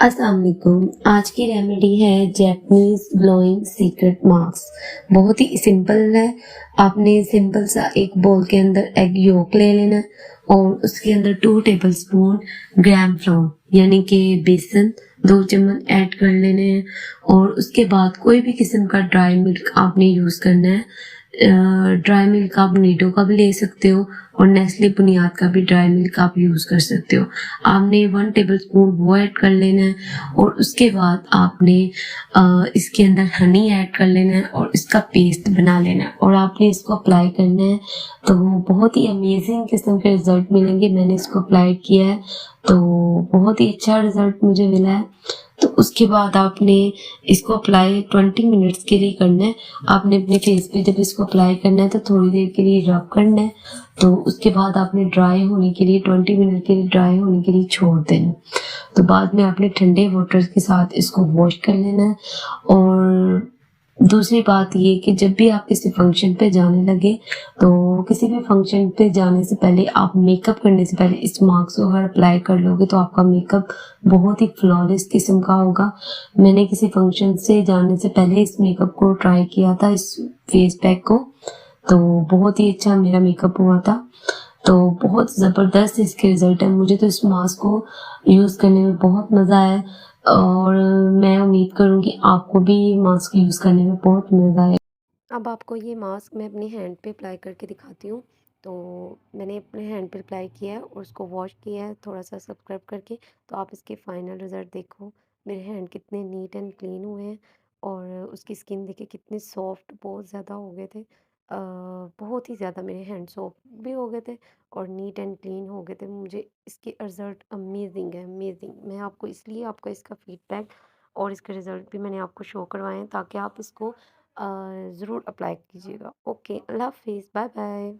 अस्सलाम वालेकुम। आज की रेमेडी है जैपनीज ग्लोइंग सीक्रेट मास्क। बहुत ही सिंपल है। आपने सिंपल सा एक बोल के अंदर एग योक ले लेना है और उसके अंदर 2 टेबलस्पून ग्राम फ्लोर यानी कि बेसन 2 चम्मच ऐड कर लेने हैं और उसके बाद कोई भी किस्म का ड्राई मिल्क आपने यूज करना है। ड्राई मिल्क आप नीडो का भी ले सकते हो और नेस्ले बुनियाद का भी ड्राई मिल्क आप यूज कर सकते हो। आपने 1 टेबलस्पून वो ऐड कर लेना है और उसके बाद आपने इसके अंदर हनी ऐड कर लेना है और इसका पेस्ट बना लेना है और आपने इसको अप्लाई करना है। तो बहुत ही अमेजिंग किस्म के रिजल्ट मिलेंगे। मैंने इसको अप्लाई किया है तो बहुत ही अच्छा रिजल्ट मुझे मिला है। तो उसके बाद आपने इसको अप्लाई 20 मिनट्स के लिए करना है। आपने अपने फेस पे जब इसको अप्लाई करना है तो थोड़ी देर के लिए रब करना है। तो उसके बाद आपने ड्राई होने के लिए 20 मिनट के लिए ड्राई होने के लिए छोड़ देना। तो बाद में आपने ठंडे वाटर के साथ इसको वॉश कर लेना है। और दूसरी बात ये कि जब भी आप किसी फंक्शन पे जाने लगे तो किसी भी फंक्शन पे जाने से पहले आप मेकअप करने से पहले इस मास्क को अगर अप्लाई कर लोगे तो आपका मेकअप बहुत ही फ्लॉलेस किस्म का होगा। मैंने किसी फंक्शन से जाने से पहले इस मेकअप को ट्राई किया था, इस फेस पैक को, तो बहुत ही अच्छा मेरा मेकअप हुआ था। तो बहुत ज़बरदस्त इसके रिजल्ट है। मुझे तो इस मास्क को यूज़ करने में बहुत मज़ा आया और मैं उम्मीद करूँगी आपको भी मास्क यूज़ करने में बहुत मज़ा आए। अब आपको ये मास्क मैं अपने हैंड पे अप्लाई करके दिखाती हूँ। तो मैंने अपने हैंड पे अप्लाई किया है और उसको वॉश किया है थोड़ा सा स्क्रब करके। तो आप इसके फाइनल रिज़ल्ट देखो, मेरे हैंड कितने नीट एंड क्लीन हुए हैं और उसकी स्किन देखिए कितने सॉफ्ट बहुत ज़्यादा हो गए थे। बहुत ही ज़्यादा मेरे हैंड सॉफ्ट भी हो गए थे और नीट एंड क्लीन हो गए थे। मुझे इसके रिज़ल्ट अमेजिंग है, अमेजिंग। मैं आपको इसलिए आपका इसका फीडबैक और इसके रिज़ल्ट भी मैंने आपको शो करवाए हैं ताकि आप इसको ज़रूर अप्लाई कीजिएगा। ओके, अल्लाह हाफ़िज़, बाय बाय।